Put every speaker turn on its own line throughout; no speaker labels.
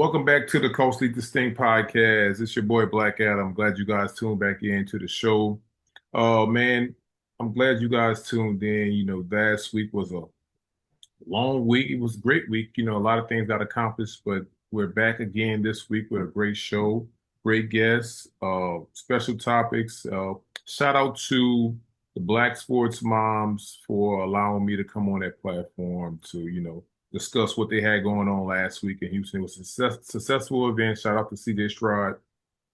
Welcome back to the Culturally Distinct Podcast. It's your boy Black Adam. Glad you guys tuned back into the show. Man, I'm glad you guys tuned in. Last week was a long week. It was a great week. A lot of things got accomplished, but we're back again this week with a great show, great guests, special topics. Shout out to the Black sports moms for allowing me to come on that platform to, discuss what they had going on last week in Houston. It was a successful event. Shout out to CJ Stroud,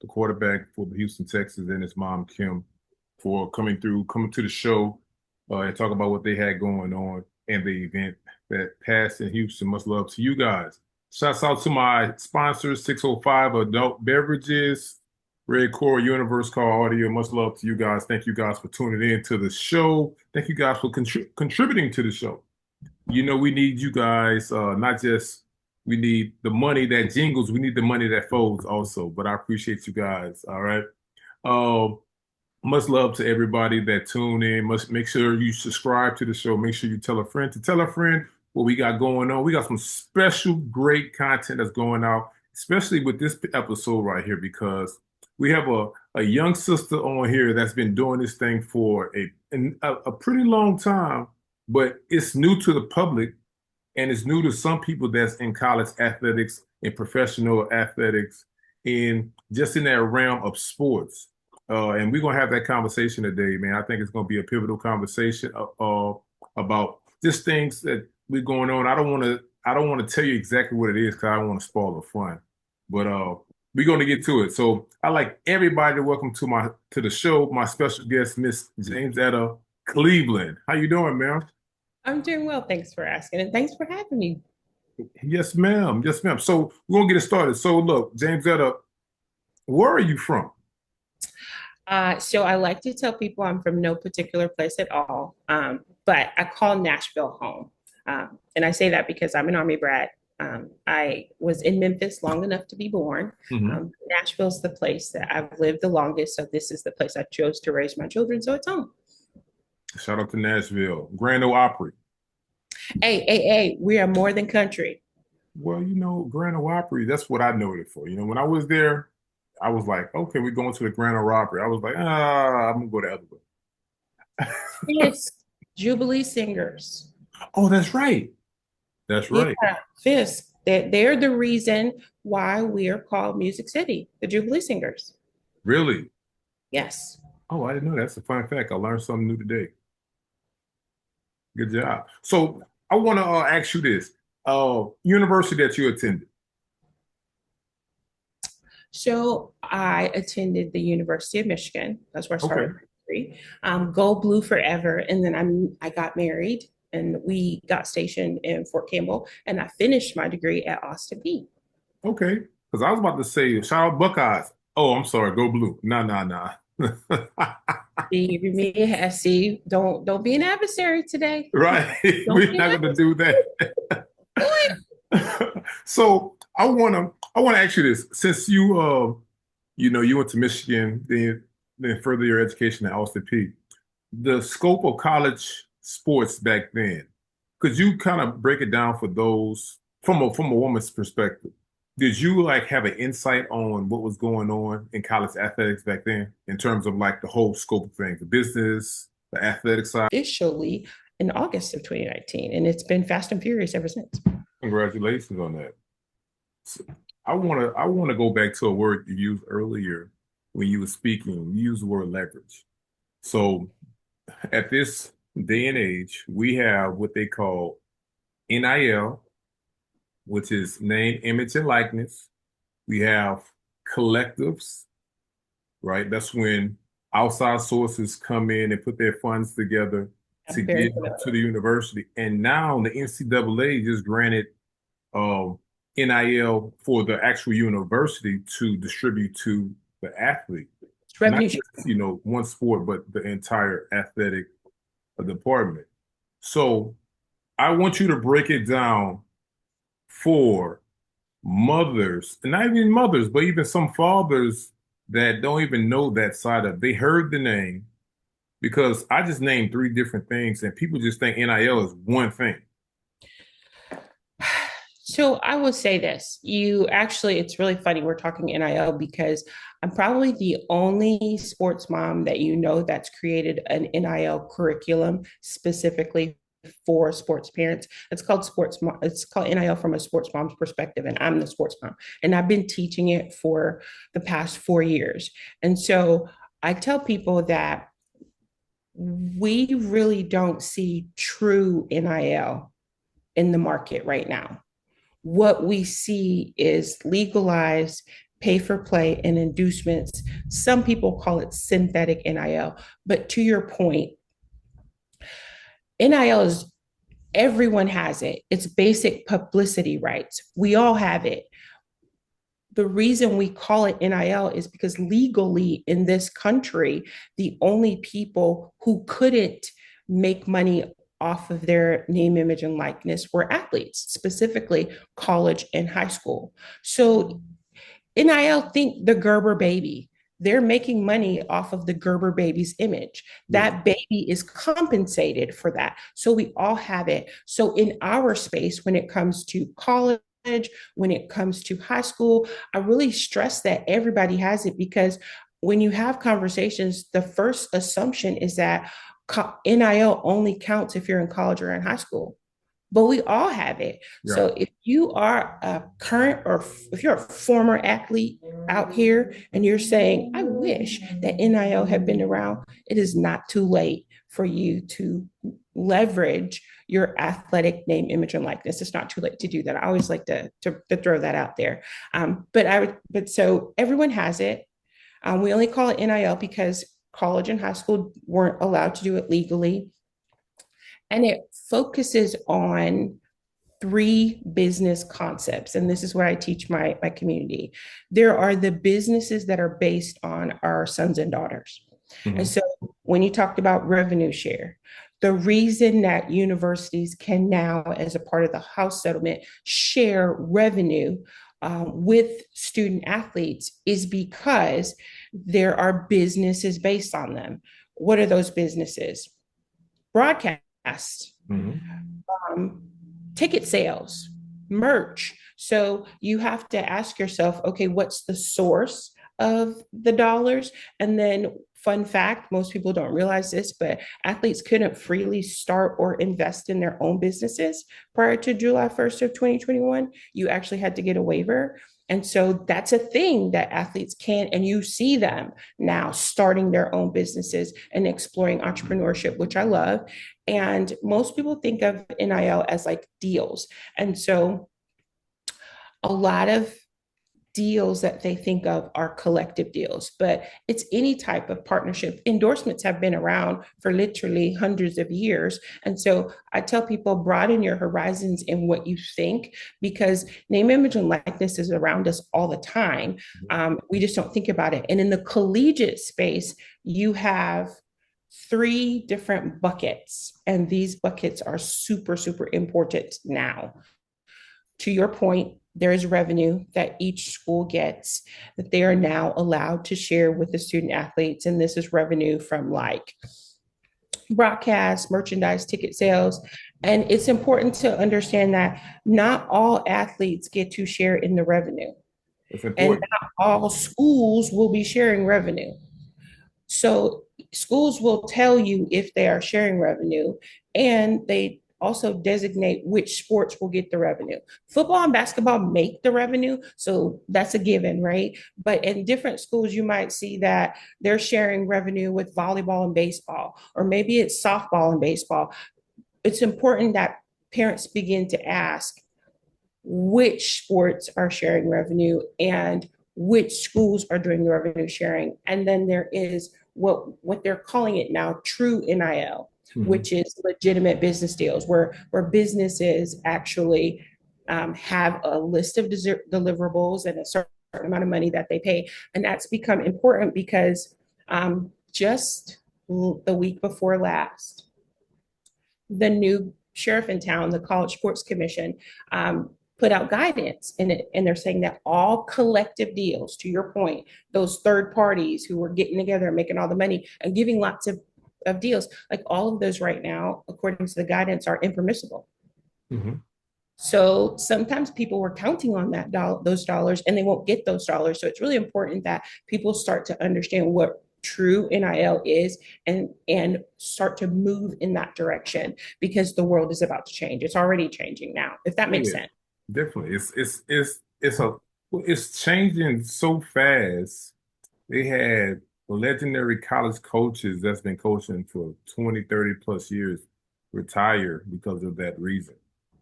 the quarterback for the Houston Texans, and his mom, Kim, for coming to the show and talk about what they had going on and the event that passed in Houston. Much love to you guys. Shouts out to my sponsors, 605 Adult Beverages, Red Core, Universe Car Audio. Much love to you guys. Thank you guys for tuning in to the show. Thank you guys for contributing to the show. We need you guys, not just we need the money that jingles, we need the money that folds also. But I appreciate you guys. All right. Much love to everybody that tuned in. Must make sure you subscribe to the show. Make sure you tell a friend to tell a friend what we got going on. We got some special great content that's going out, especially with this episode right here, because we have a young sister on here that's been doing this thing for a pretty long time, but it's new to the public and it's new to some people that's in college athletics and professional athletics and just in that realm of sports. And we're gonna have that conversation today, man. I think it's gonna be a pivotal conversation about just things that we're going on. I don't want to tell you exactly what it is because I don't want to spoil the fun. But we're gonna get to it. So I'd like everybody to welcome to the show my special guest, Miss Jamesetta Cleveland. How you doing, ma'am?
I'm doing well. Thanks for asking, and thanks for having me.
Yes, ma'am. Yes, ma'am. So we're gonna get it started. So look, Jamesetta, where are you from?
So I like to tell people I'm from no particular place at all, but I call Nashville home. And I say that because I'm an Army brat. I was in Memphis long enough to be born.
Mm-hmm.
Nashville's the place that I've lived the longest, so this is the place I chose to raise my children, so it's home.
Shout out to Nashville, Grand Ole Opry.
Hey, we are more than country.
Well, Grand Ole Opry, that's what I know it for. When I was there, I was like, okay, we're going to the Grand Ole Opry. I was like, I'm going to go the other way.
Fisk, Jubilee Singers.
Oh, that's right. That's right.
Yeah, Fisk. They're the reason why we are called Music City, the Jubilee Singers.
Really?
Yes.
Oh, I didn't know. That's a fun fact. I learned something new today. Good job. So I want to ask you this. University that you attended.
So I attended the University of Michigan. That's where I started
Okay.
my degree. Go Blue forever. And then I got married and we got stationed in Fort Campbell and I finished my degree at Austin Peay.
Okay. Because I was about to say, shout out Buckeyes. Oh, I'm sorry. Go Blue. Nah.
See, don't be an adversary today.
Right.
Don't
We're
be
not
an
going to do that. So I wanna ask you this. Since you went to Michigan, then further your education at Austin Peay, the scope of college sports back then, could you kind of break it down for those from a woman's perspective? Did you like have an insight on what was going on in college athletics back then in terms of like the whole scope of things, the business, the athletic side?
Officially in August of 2019, and it's been fast and furious ever since.
Congratulations on that. So I wanna go back to a word you used earlier when you were speaking. You used the word leverage. So at this day and age, we have what they call NIL, which is name, image, and likeness. We have collectives, right? That's when outside sources come in and put their funds together to
I'm very
give
familiar.
to the university. And now the NCAA just granted NIL for the actual university to distribute to the athlete,
It's
not
revenue.
just one sport, but the entire athletic department. So I want you to break it down for mothers, and not even mothers, but even some fathers that don't even know that side of. They heard the name because I just named three different things, and people just think NIL is one thing.
So I will say this. It's really funny. We're talking NIL because I'm probably the only sports mom that you know that's created an NIL curriculum specifically for sports parents. It's called NIL from a sports mom's perspective, and I'm the sports mom. And I've been teaching it for the past 4 years. And so I tell people that we really don't see true NIL in the market right now. What we see is legalized pay for play and inducements. Some people call it synthetic NIL. But to your point, NIL is everyone has it. It's basic publicity rights. We all have it. The reason we call it NIL is because legally in this country, the only people who couldn't make money off of their name, image, and likeness were athletes, specifically college and high school. So NIL, think the Gerber baby. They're making money off of the Gerber baby's image.
Yeah.
That baby is compensated for that. So we all have it. So in our space, when it comes to college, when it comes to high school, I really stress that everybody has it because when you have conversations, the first assumption is that NIL only counts if you're in college or in high school, but we all have it.
Yeah.
So if you are a current or if you're a former athlete out here and you're saying, I wish that NIL had been around, it is not too late for you to leverage your athletic name, image, and likeness. It's not too late to do that. I always like to throw that out there. But so everyone has it. We only call it NIL because college and high school weren't allowed to do it legally. And it focuses on three business concepts. And this is what I teach my community. There are the businesses that are based on our sons and daughters. Mm-hmm. And so when you talked about revenue share, the reason that universities can now, as a part of the House settlement, share revenue with student athletes is because there are businesses based on them. What are those businesses? Broadcast, ticket sales, merch. So you have to ask yourself, okay, what's the source of the dollars? And then, fun fact, most people don't realize this, but athletes couldn't freely start or invest in their own businesses prior to July 1st of 2021. You actually had to get a waiver. And so that's a thing that athletes can, and you see them now starting their own businesses and exploring entrepreneurship, which I love. And most people think of NIL as like deals. And so a lot of deals that they think of are collective deals, but it's any type of partnership. Endorsements have been around for literally hundreds of years. And so I tell people, broaden your horizons in what you think, because name, image, and likeness is around us all the time. We just don't think about it. And in the collegiate space, you have three different buckets, and these buckets are super, super important now. To your point, there is revenue that each school gets that they are now allowed to share with the student athletes. And this is revenue from like broadcast, merchandise, ticket sales. And it's important to understand that not all athletes get to share in the revenue. And not all schools will be sharing revenue. So schools will tell you if they are sharing revenue, and they also designate which sports will get the revenue. Football and basketball make the revenue, so that's a given, right? But in different schools, you might see that they're sharing revenue with volleyball and baseball, or maybe it's softball and baseball. It's important that parents begin to ask which sports are sharing revenue and which schools are doing the revenue sharing. And then there is what they're calling it now, true NIL. Which is legitimate business deals where businesses actually have a list of deliverables and a certain amount of money that they pay. And that's become important because just the week before last, the new sheriff in town, the College Sports Commission, put out guidance in it, and they're saying that all collective deals, to your point, those third parties who were getting together and making all the money and giving lots of deals, like all of those right now, according to the guidance, are impermissible. So sometimes people were counting on those dollars and they won't get those dollars. So it's really important that people start to understand what true NIL is and start to move in that direction because the world is about to change. It's already changing now, if that
Oh
makes
yeah,
sense.
definitely. It's changing so fast. They had legendary college coaches that's been coaching for 20, 30 plus years retire because of that reason.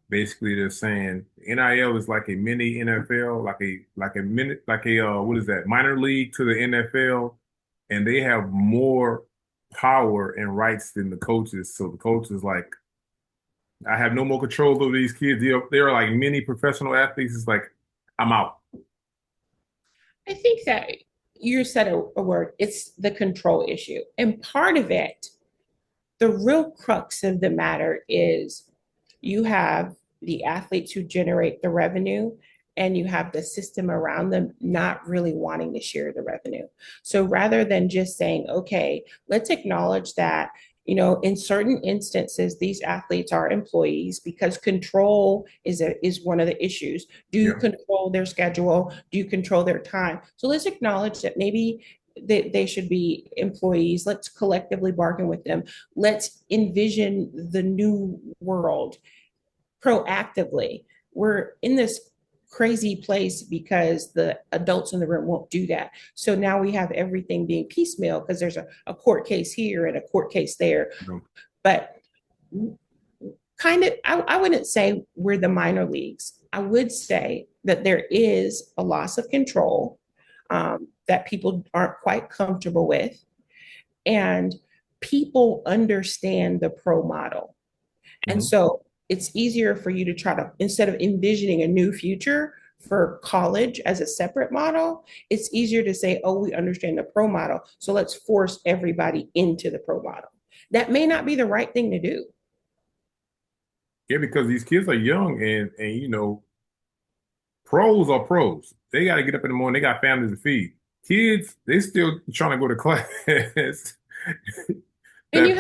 Basically, they're saying NIL is like a mini NFL, like a what is that, minor league to the NFL, and they have more power and rights than the coaches. So the coaches like, I have no more control over these kids. They're like mini professional athletes. It's like, I'm out.
I think that you said a word, it's the control issue. And part of it, the real crux of the matter is you have the athletes who generate the revenue and you have the system around them not really wanting to share the revenue. So rather than just saying, okay, let's acknowledge that, in certain instances, these athletes are employees because control is one of the issues. Do you
Yeah.
control their schedule? Do you control their time? So let's acknowledge that maybe they should be employees. Let's collectively bargain with them. Let's envision the new world proactively. We're in this crazy place because the adults in the room won't do that. So now we have everything being piecemeal because there's a court case here and a court case there.
No.
But kind of, I wouldn't say we're the minor leagues. I would say that there is a loss of control that people aren't quite comfortable with. And people understand the pro model. And
Mhm.
so it's easier for you to try to, instead of envisioning a new future for college as a separate model, it's easier to say, oh, we understand the pro model. So let's force everybody into the pro model. That may not be the right thing to do.
Yeah, because these kids are young and pros are pros. They got to get up in the morning. They got families to feed. Kids, they still trying to go to class.
And
That
you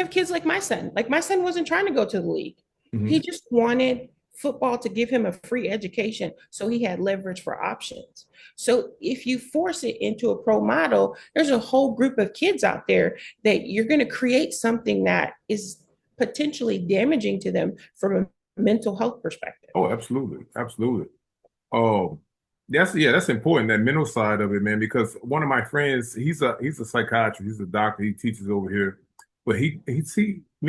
have kids like my son. Like my son wasn't trying to go to the league. He
mhm.
just wanted football to give him a free education so he had leverage for options. So if you force it into a pro model, there's a whole group of kids out there that you're going to create something that is potentially damaging to them from a mental health perspective.
Oh, absolutely, absolutely. Oh, that's important, that mental side of it, man. Because one of my friends, he's a psychiatrist, he's a doctor, he teaches over here. But me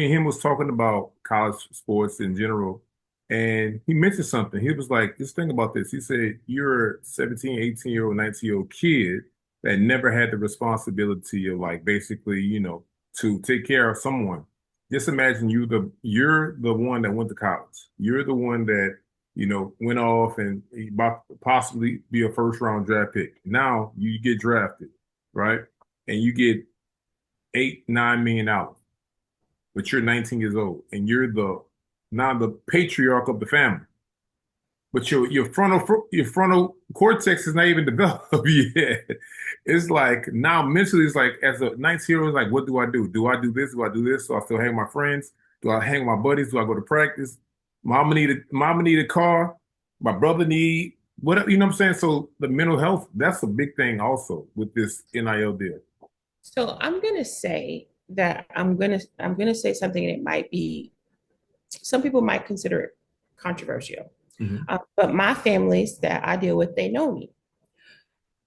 and him was talking about college sports in general, and he mentioned something. He was like, just think about this. He said, you're a 17, 18-year-old, 19-year-old kid that never had the responsibility of like basically, to take care of someone. Just imagine you're the one that went to college. You're the one that went off and possibly be a first round draft pick. Now you get drafted, right? And you get 8, $9 million, but you're 19 years old and you're now the patriarch of the family. But your frontal cortex is not even developed yet. It's like now mentally, it's like as a 19-year-old, like what do I do? Do I do this? Do I do this? So I still hang with my friends? Do I hang with my buddies? Do I go to practice? Mama need a car. My brother need whatever, you know what I'm saying? So the mental health, that's a big thing also with this NIL deal.
So I'm gonna say that I'm gonna say something that might be some people might consider it controversial.
Hmm.
But my families that I deal with, they know me.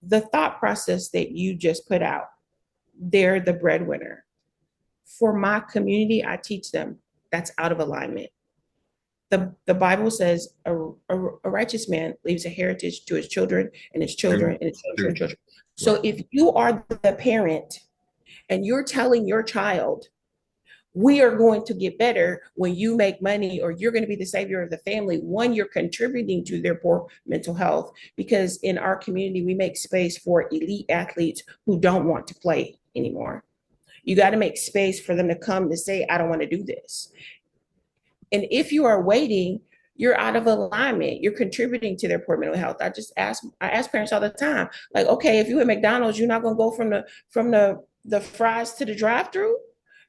The thought process that you just put out, they're the breadwinner. For my community, I teach them that's out of alignment. The Bible says a righteous man leaves a heritage to his children and his children
Amen.
and his children and
True.
children.
Right.
So if you are the parent and you're telling your child, we are going to get better when you make money or you're going to be the savior of the family. One, you're contributing to their poor mental health because in our community, we make space for elite athletes who don't want to play anymore. You got to make space for them to come to say, I don't want to do this. And if you are waiting, you're out of alignment. You're contributing to their poor mental health. I ask parents all the time, like, okay, if you at McDonald's, you're not gonna go from the fries to the drive-through.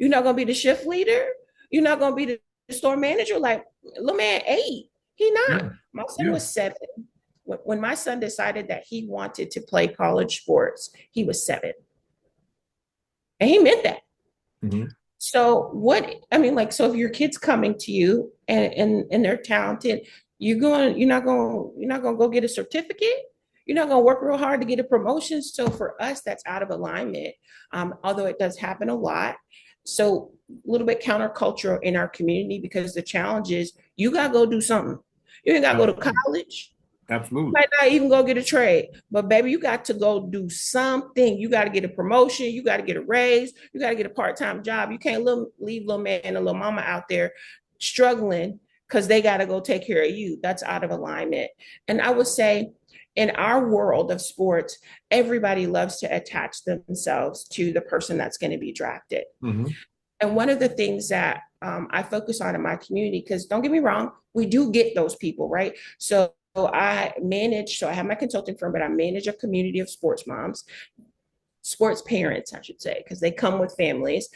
You're not gonna be the shift leader. You're not gonna be the store manager. Like, little man ate. He not.
Yeah.
My son
Yeah.
was 7. When my son decided that he wanted to play college sports, he was 7. And he meant that.
Hmm.
So what I mean, like, so if your kid's coming to you and they're talented, you're not gonna go get a certificate. You're not gonna work real hard to get a promotion. So for us, that's out of alignment. Although it does happen a lot. So a little bit countercultural in our community because the challenge is you gotta go do something. You ain't gotta go to
Absolutely.
college.
Absolutely.
Might not even go get a trade, but baby, you got to go do something. You got to get a promotion. You got to get a raise. You got to get a part-time job. You can't leave little man and little mama out there struggling because they got to go take care of you. That's out of alignment. And I would say in our world of sports, everybody loves to attach themselves to the person that's going to be drafted.
Hmm.
And one of the things that I focus on in my community, because don't get me wrong, we do get those people, right? So I have my consulting firm, but I manage a community of sports moms, sports parents, I should say, because they come with families.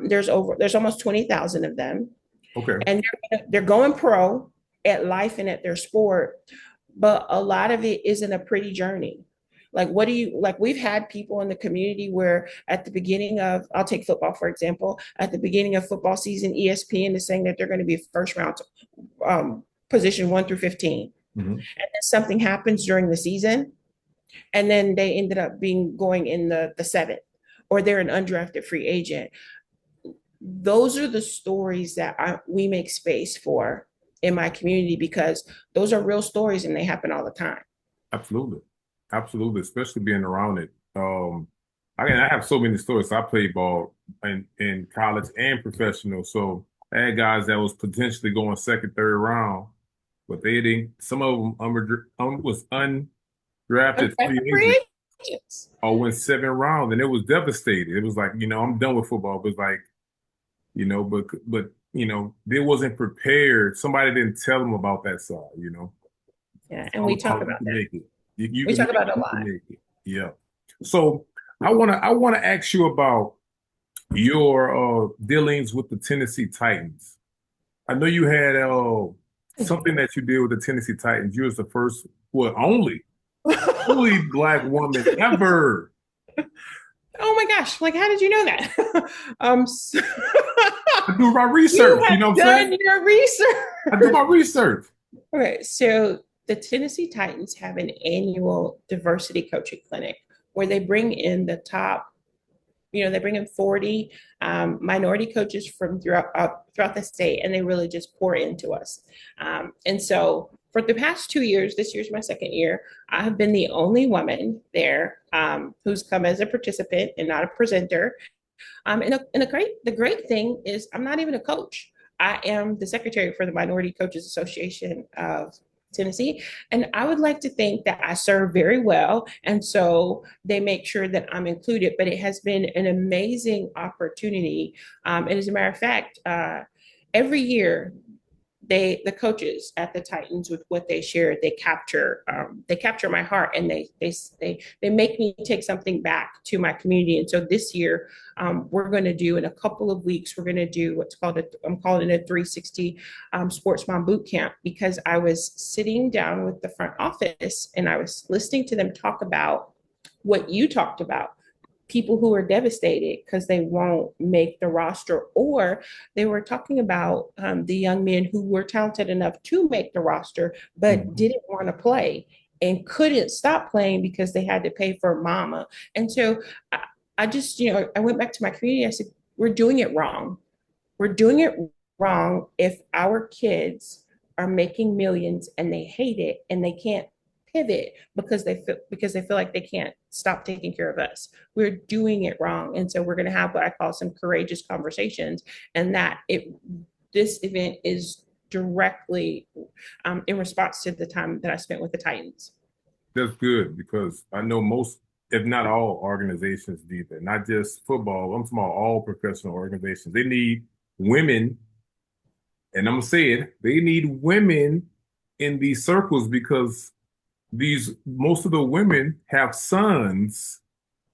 There's almost 20,000 of them,
Okay.
and they're going pro at life and at their sport, but a lot of it isn't a pretty journey. Like, what do you like? We've had people in the community where at the beginning of, I'll take football for example, at the beginning of football season, ESPN is saying that they're going to be first round position 1 through 15.
Hmm.
And then something happens during the season, and then they ended up being going in the seventh, or they're an undrafted free agent. Those are the stories that we make space for in my community because those are real stories and they happen all the time.
Absolutely. Absolutely. Especially being around it. I have so many stories. I played ball in college and professional. So I had guys that was potentially going second, third round, but they didn't. Some of them was undrafted free
Undrafted
agents
free agents.
or went 7 rounds, and it was devastating. It was like, I'm done with football. It was like, but they wasn't prepared. Somebody didn't tell them about that side.
Yeah, and we talk
You
about
can
that.
make it. You
We
can
talk
make
about
it.
it a
You
lot.
can make it. Yeah. So I wanna ask you about your dealings with the Tennessee Titans. I know you had something that you did with the Tennessee Titans. You was the first, well, only black woman ever.
Oh my gosh, like how did you know that? So
I do my
you
research. You
have
know what I'm saying?
done your research.
I do my research.
Okay, so the Tennessee Titans have an annual diversity coaching clinic where they bring in the top, they bring in 40 minority coaches from throughout the state, and they really just pour into us. And so for the past 2 years, this year's my second year, I have been the only woman there who's come as a participant and not a presenter. The great thing is I'm not even a coach. I am the secretary for the Minority Coaches Association of Tennessee. And I would like to think that I serve very well. And so they make sure that I'm included. But it has been an amazing opportunity. And as a matter of fact, every year the coaches at the Titans with what they share, they capture my heart, and they make me take something back to my community. And so this year, we're going to do in a couple of weeks, we're going to do I'm calling it a 360 sports mom boot camp, because I was sitting down with the front office and I was listening to them talk about what you talked about, people who are devastated because they won't make the roster, or they were talking about the young men who were talented enough to make the roster but
Mhm.
didn't want to play and couldn't stop playing because they had to pay for mama. And so I just, I went back to my community. I said, we're doing it wrong. We're doing it wrong if our kids are making millions and they hate it and they can't pivot because they feel like they can't stop taking care of us. We're doing it wrong. And so we're going to have what I call some courageous conversations, and this event is directly in response to the time that I spent with the Titans.
That's good because I know most, if not all, organizations need that. Not just football. I'm talking about all professional organizations. They need women, and I'm gonna say it. They need women in these circles because these most of the women have sons,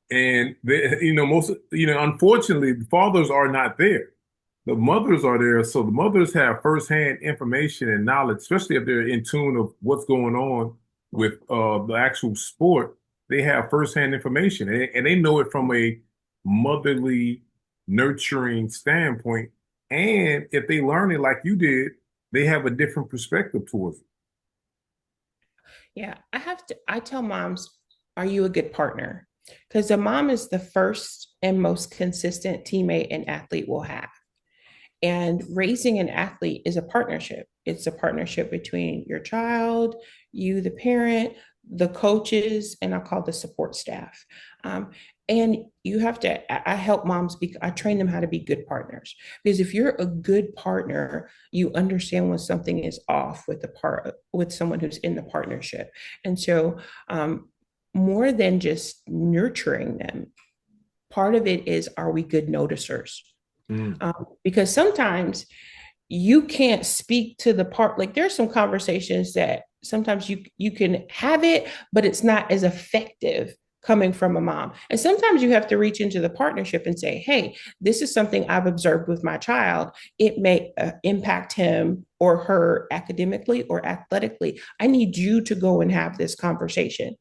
and they, unfortunately, fathers are not there. the mothers are there, so the mothers have firsthand information and knowledge, especially if they're in tune of what's going on with the actual sport. They have firsthand information, and they know it from a motherly, nurturing standpoint. And if they learn it like you did, they have a different perspective towards it.
Yeah, I tell moms, are you a good partner? Because a mom is the first and most consistent teammate an athlete will have. And raising an athlete is a partnership. It's a partnership between your child, you, the parent, the coaches, and I call the support staff. And you have to, I help moms I train them how to be good partners. Because if you're a good partner, you understand when something is off with someone who's in the partnership. And so more than just nurturing them, part of it is, are we good noticers?
Mm.
Because sometimes you can't speak to the part, like there's some conversations that sometimes you can have it, but it's not as effective coming from a mom. And sometimes you have to reach into the partnership and say, hey, this is something I've observed with my child. It may impact him or her academically or athletically. I need you to go and have this conversation.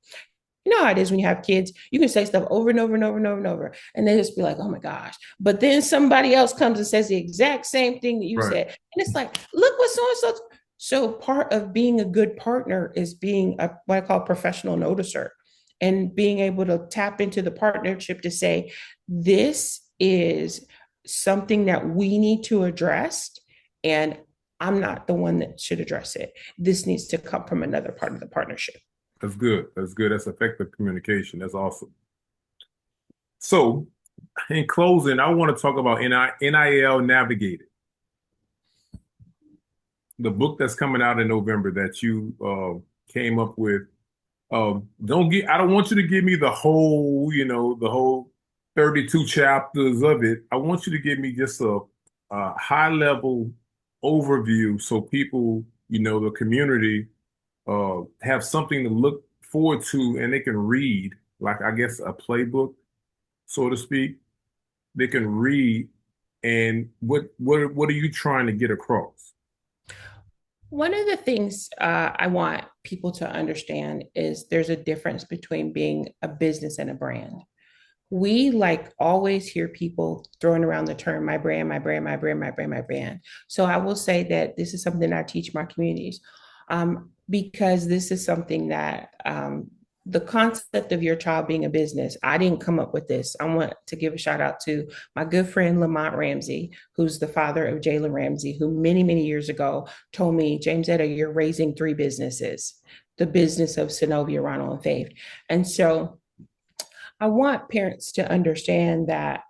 You know how it is when you have kids, you can say stuff over and over and over and over and over, and they just be like, oh my gosh. But then somebody else comes and says the exact same thing that you
Right.
said. And it's like, look what so and so. So part of being a good partner is being what I call a professional noticer and being able to tap into the partnership to say, this is something that we need to address. And I'm not the one that should address it. This needs to come from another part of the partnership.
That's good. That's good. That's effective communication. That's awesome. So, in closing, I want to talk about NIL Navigated, the book that's coming out in November that you came up with. I don't want you to give me the whole 32 chapters of it. I want you to give me just a high level overview so people, the community, have something to look forward to and they can read, like I guess a playbook, so to speak. They can read, and what are you trying to get across?
One of the things I want people to understand is there's a difference between being a business and a brand. We like always hear people throwing around the term my brand, my brand, my brand, my brand, my brand. So I will say that this is something I teach my communities because this is something that the concept of your child being a business, I didn't come up with this. I want to give a shout out to my good friend Lamont Ramsey, who's the father of Jalen Ramsey, who many, many years ago told me, Jamesetta, you're raising three businesses, the business of Synovia, Ronald, and Faith. And so I want parents to understand that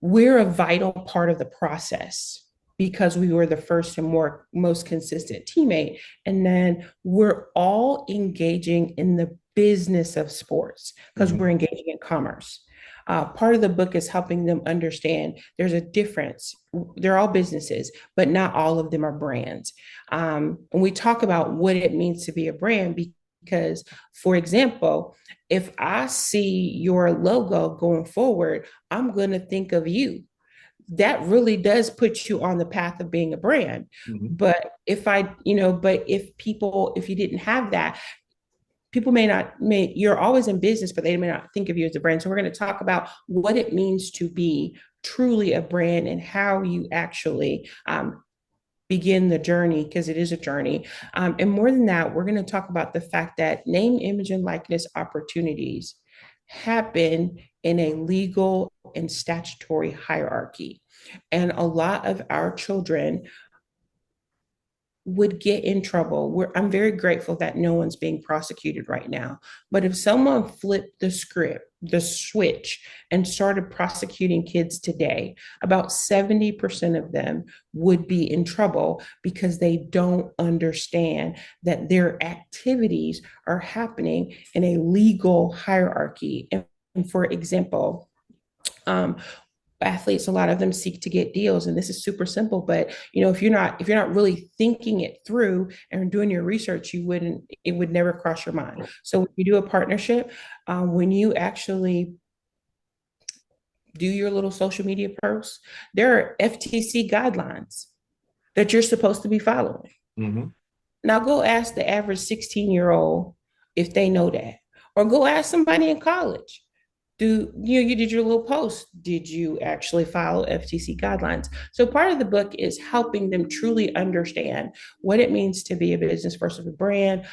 we're a vital part of the process because we were the first and most consistent teammate. And then we're all engaging in the business of sports because
Mhm.
we're engaging in commerce. Part of the book is helping them understand there's a difference. They're all businesses, but not all of them are brands. And we talk about what it means to be a brand because, for example, if I see your logo going forward, I'm going to think of you. That really does put you on the path of being a brand.
Mhm.
But if you didn't have that, people you're always in business, but they may not think of you as a brand. So we're going to talk about what it means to be truly a brand and how you actually begin the journey, because it is a journey. And more than that, we're going to talk about the fact that name, image, and likeness opportunities happen in a legal and statutory hierarchy. And a lot of our children would get in trouble. I'm very grateful that no one's being prosecuted right now. But if someone flipped the switch, and started prosecuting kids today, about 70% of them would be in trouble because they don't understand that their activities are happening in a legal hierarchy. And for example, um, athletes, a lot of them seek to get deals, and this is super simple, but if you're not really thinking it through and doing your research, it would never cross your mind. So when you do a partnership, when you actually do your little social media posts. There are FTC guidelines that you're supposed to be following.
Mm-hmm.
Now go ask the average 16-year-old if they know that. Or go ask somebody in college. You did your little post? Did you actually follow FTC guidelines? So part of the book is helping them truly understand what it means to be a business versus a brand,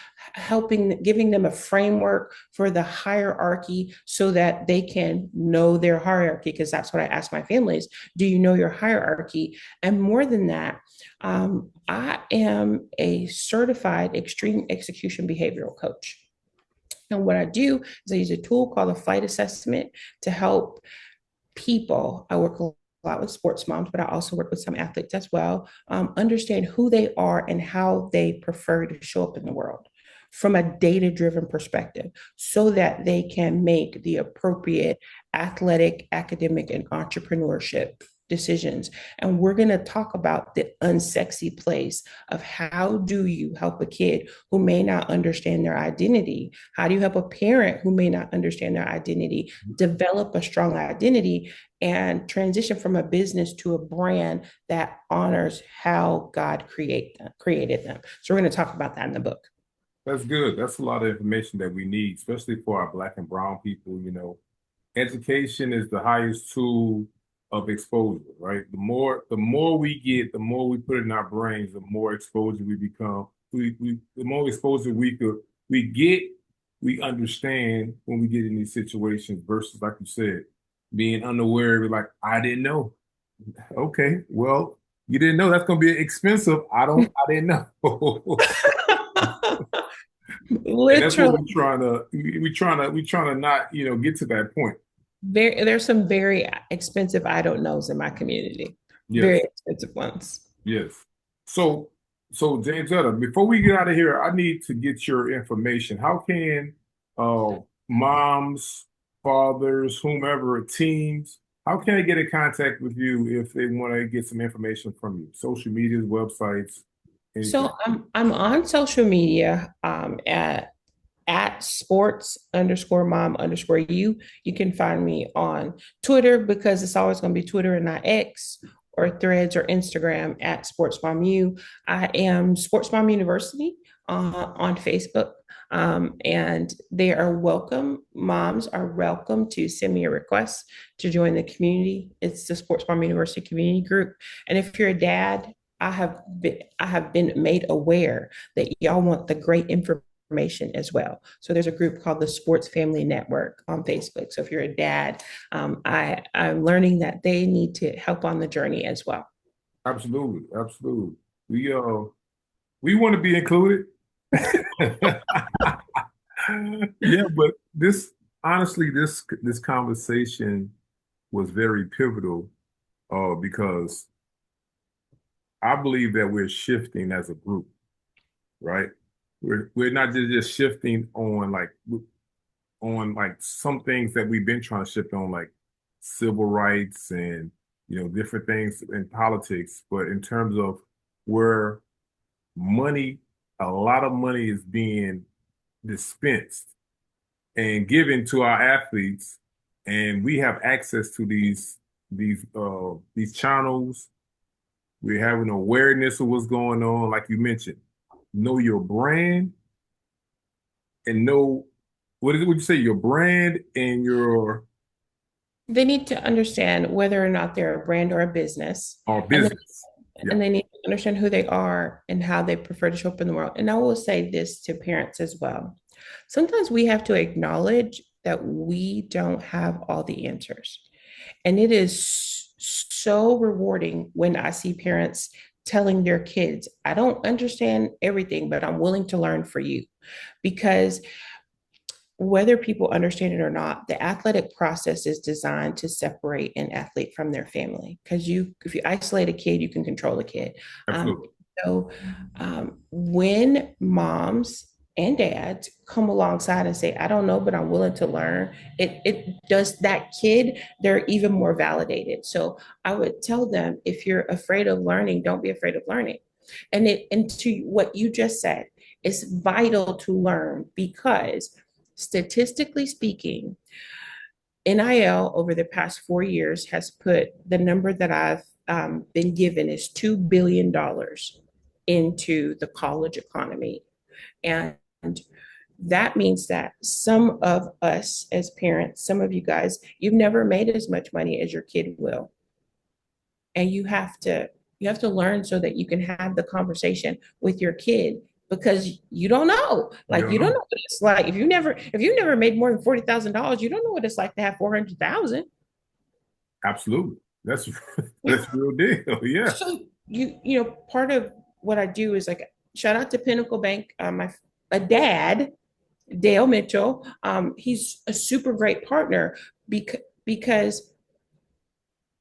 giving them a framework for the hierarchy so that they can know their hierarchy. Because that's what I ask my families: do you know your hierarchy? And more than that, I am a certified extreme execution behavioral coach. And what I do is I use a tool called a flight assessment to help people. I work a lot with sports moms, but I also work with some athletes as well, understand who they are and how they prefer to show up in the world from a data driven perspective so that they can make the appropriate athletic, academic, and entrepreneurship decisions. And we're going to talk about the unsexy place of how do you help a kid who may not understand their identity? How do you help a parent who may not understand their identity develop a strong identity and transition from a business to a brand that honors how God created them? So we're going to talk about that in the book.
That's good. That's a lot of information that we need, especially for our Black and brown people. Education is the highest tool of exposure, right? The more we get, the more we put in our brains, the more exposure we become. The more exposure we get, we understand when we get in these situations versus, like you said, being unaware. We're like, I didn't know. Okay, well, you didn't know that's going to be expensive. I didn't know. And that's what
Literally,
we're trying to not, get to that point.
there's some very expensive I don't knows in my community. Very
Yes,
expensive ones.
yes. So, so Jamesetta, before we get out of here, I need to get your information. How can uh moms, fathers, whomever, teens, how can they get in contact with you if they want to get some information from you? Social media, websites, anything.
So I'm on social media at sports underscore mom underscore you. You can find me on Twitter because it's always going to be Twitter and not X or Threads or Instagram at sports mom you. I am Sports Mom University on Facebook. And they are welcome. Moms are welcome to send me a request to join the community. It's the Sports Mom University community group. And if you're a dad, I have been made aware that y'all want the great information as well. So there's a group called the Sports Family Network on Facebook. So if you're a dad, I'm learning that they need to help on the journey as well.
Absolutely, absolutely. We want to be included. Yeah, but this honestly, this conversation was very pivotal because I believe that we're shifting as a group, right? We're not just shifting on like some things that we've been trying to shift on, like civil rights and different things in politics, but in terms of where money, a lot of money is being dispensed and given to our athletes, and we have access to these channels. We're having awareness of what's going on, like you mentioned. Know your brand and know what is it? Would you say your brand and your
They need to understand whether or not they're a brand or a business,
our
and then
business? Yeah,
and they need to understand who they are and how they prefer to show up in the world. And I will say this to parents as well. Sometimes we have to acknowledge that we don't have all the answers. And it is so rewarding when I see parents telling their kids, I don't understand everything, but I'm willing to learn for you. Because whether people understand it or not, the athletic process is designed to separate an athlete from their family. Because if you isolate a kid, you can control a kid. Um,
absolutely.
when moms and dads come alongside and say, I don't know, but I'm willing to learn, it does that kid, they're even more validated. So I would tell them, if you're afraid of learning, don't be afraid of learning. And to what you just said, it's vital to learn because statistically speaking, NIL over the past 4 years has put the number that I've been given is $2 billion into the college economy. And that means that some of us as parents, some of you guys, you've never made as much money as your kid will. And you have to learn so that you can have the conversation with your kid because you don't know.
You
Like
don't
you don't
know.
know what it's like. If you never made more than $40,000, you don't know what it's like to have 400,000.
Absolutely. That's that's real deal. Yeah.
So part of what I do is like shout out to Pinnacle Bank. My a dad, Dale Mitchell. He's a super great partner because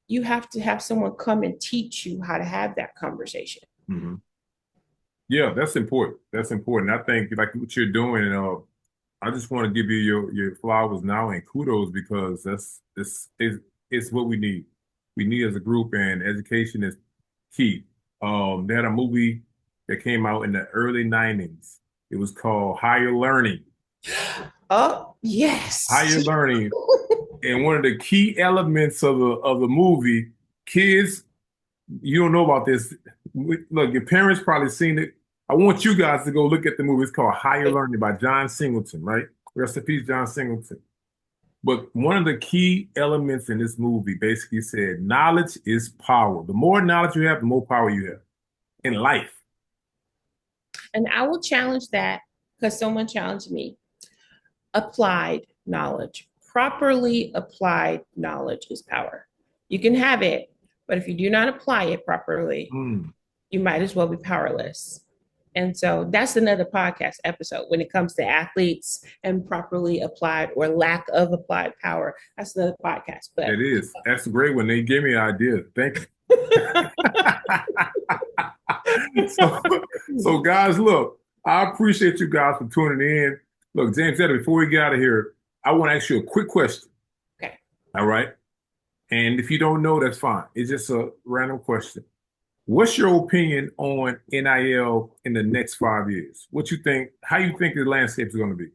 you have to have someone come and teach you how to have that conversation.
Hmm. Yeah, that's important. That's important. I think like what you're doing, and I just want to give you your flowers now and kudos because that's it's what we need. We need as a group, and education is key. They had a movie that came out in the early '90s. It was called Higher Learning.
Oh, yes.
Higher Learning, and one of the key elements of the movie, kids, you don't know about this. Look, your parents probably seen it. I want you guys to go look at the movie. It's called Higher Learning by John Singleton, right? Rest in peace, John Singleton. But one of the key elements in this movie basically said knowledge is power. The more knowledge you have, the more power you have in life.
And I will challenge that because someone challenged me. Applied knowledge, properly applied knowledge is power. You can have it, but if you do not apply it properly,
Mm.
you might as well be powerless. And so that's another podcast episode when it comes to athletes and properly applied or lack of applied power. That's another podcast. But
It is. That's a great one. They gave me an idea. Thank you. So, so guys, look, I appreciate you guys for tuning in. Look, Jamesetta, before we get out of here, I want to ask you a quick question.
Okay.
All right. And if you don't know, that's fine. It's just a random question. What's your opinion on NIL in the next 5 years? What you think, how you think the landscape is going to be?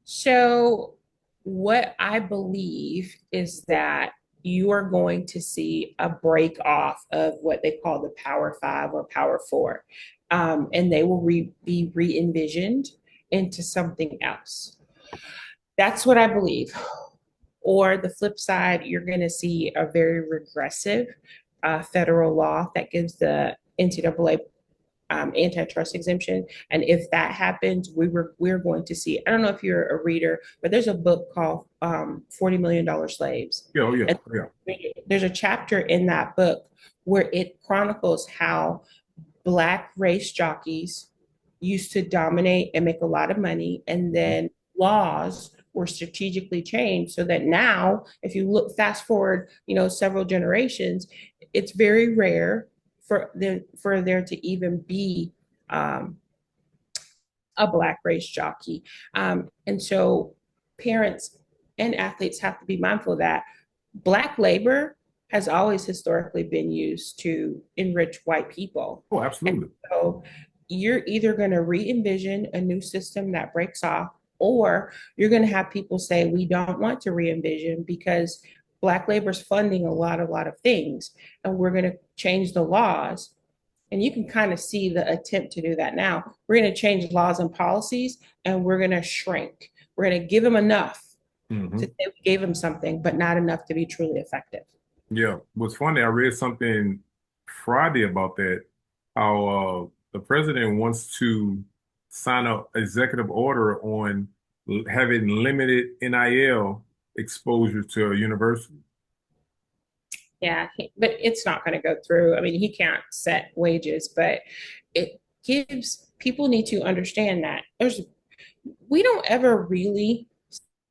So, what I believe is that you are going to see a break off of what they call the Power Five or Power Four, and they will be re envisioned into something else. That's what I believe. Or the flip side, you're going to see a very regressive federal law that gives the NCAA antitrust exemption. And if that happens, we're going to see. I don't know if you're a reader, but there's a book called $40 Million Slaves.
Yeah, oh, yeah,
And
yeah.
there's a chapter in that book where it chronicles how Black race jockeys used to dominate and make a lot of money, and then laws were strategically changed so that now, if you look fast forward, several generations, it's very rare for there to even be a Black race jockey. And so parents and athletes have to be mindful of that. Black labor has always historically been used to enrich white people.
Oh,
And
absolutely.
so you're either going to re envision a new system that breaks off, or you're going to have people say, we don't want to re envision because Black labor is funding a lot of things, and we're going to change the laws. And you can kind of see the attempt to do that now. We're going to change laws and policies, and we're going to shrink. We're going to give them enough to
Hmm.
say we gave them something, but not enough to be truly effective.
Yeah. What's funny, I read something Friday about that, how the president wants to sign an executive order on having limited NIL exposure to a university.
Yeah, but it's not going to go through. I mean, he can't set wages, but it gives people need to understand that we don't ever really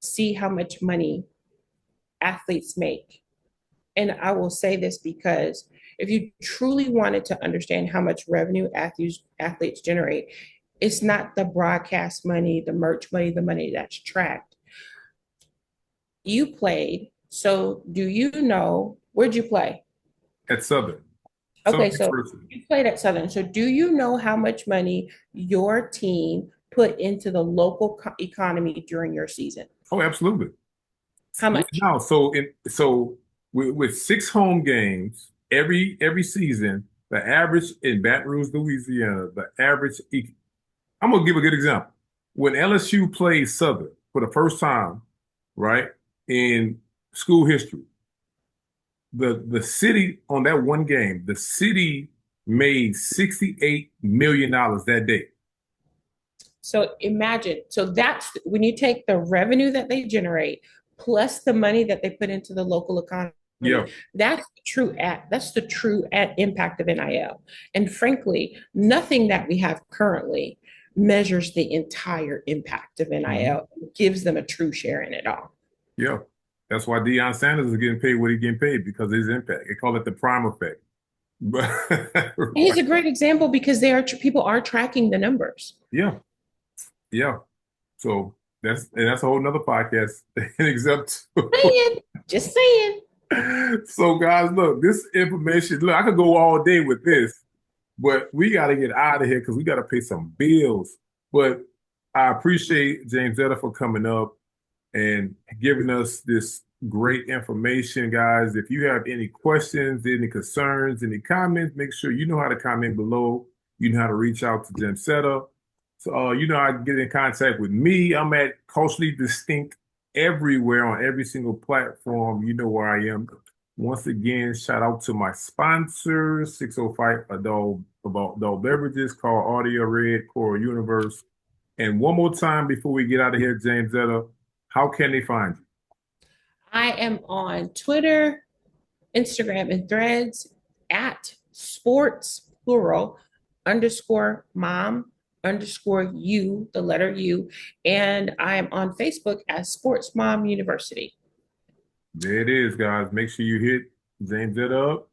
see how much money athletes make. And I will say this because if you truly wanted to understand how much revenue athletes generate, it's not the broadcast money, the merch money, the money that's tracked. You played, so do you know where'd you play?
At Southern.
Okay,
Southern
so
University.
you played at Southern. So do you know how much money your team put into the local economy during your season?
Oh, absolutely.
How much?
No, so with 6 home games every season, the average in Baton Rouge, Louisiana, the average. I'm gonna give a good example. When LSU played Southern for the first time, right, in school history, the city on that one game, the city made $68 million that day.
So imagine, so that's when you take the revenue that they generate plus the money that they put into the local economy.
Yeah,
That's the true impact of NIL. And frankly, nothing that we have currently measures the entire impact of
mhm,
NIL, gives them a true share in it all.
yeah. That's why Deion Sanders is getting paid what he's getting paid because of his impact. They call it the prime effect. But
He's a great example because people are tracking the numbers.
yeah, yeah. So that's a whole nother podcast in except
Saying, just saying.
so guys, look, this information, look, I could go all day with this, but we got to get out of here because we got to pay some bills. But I appreciate Jamesetta for coming up and giving us this great information, guys. If you have any questions, any concerns, any comments, make sure you know how to comment below. You know how to reach out to Jamesetta. So, you know, I can get in contact with me. I'm at Culturally Distinct everywhere on every single platform. You know where I am. Once again, shout out to my sponsors, 605 Adult Beverages, Call Audio Red, Coral Universe. And one more time before we get out of here, Jamesetta, how can they find you?
I am on Twitter, Instagram, and Threads at sports plural underscore mom underscore you, the letter U. And I am on Facebook as Sports Mom University.
There it is, guys. Make sure you hit Jamesetta up.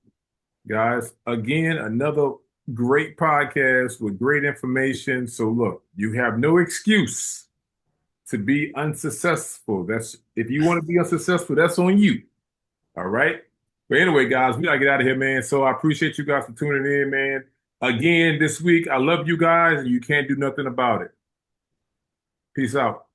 Guys, again, another great podcast with great information. So look, you have no excuse to be unsuccessful. That's if you want to be unsuccessful, that's on you. All right. But anyway, guys, we gotta get out of here, man. So I appreciate you guys for tuning in, man. Again, this week, I love you guys, and you can't do nothing about it. Peace out.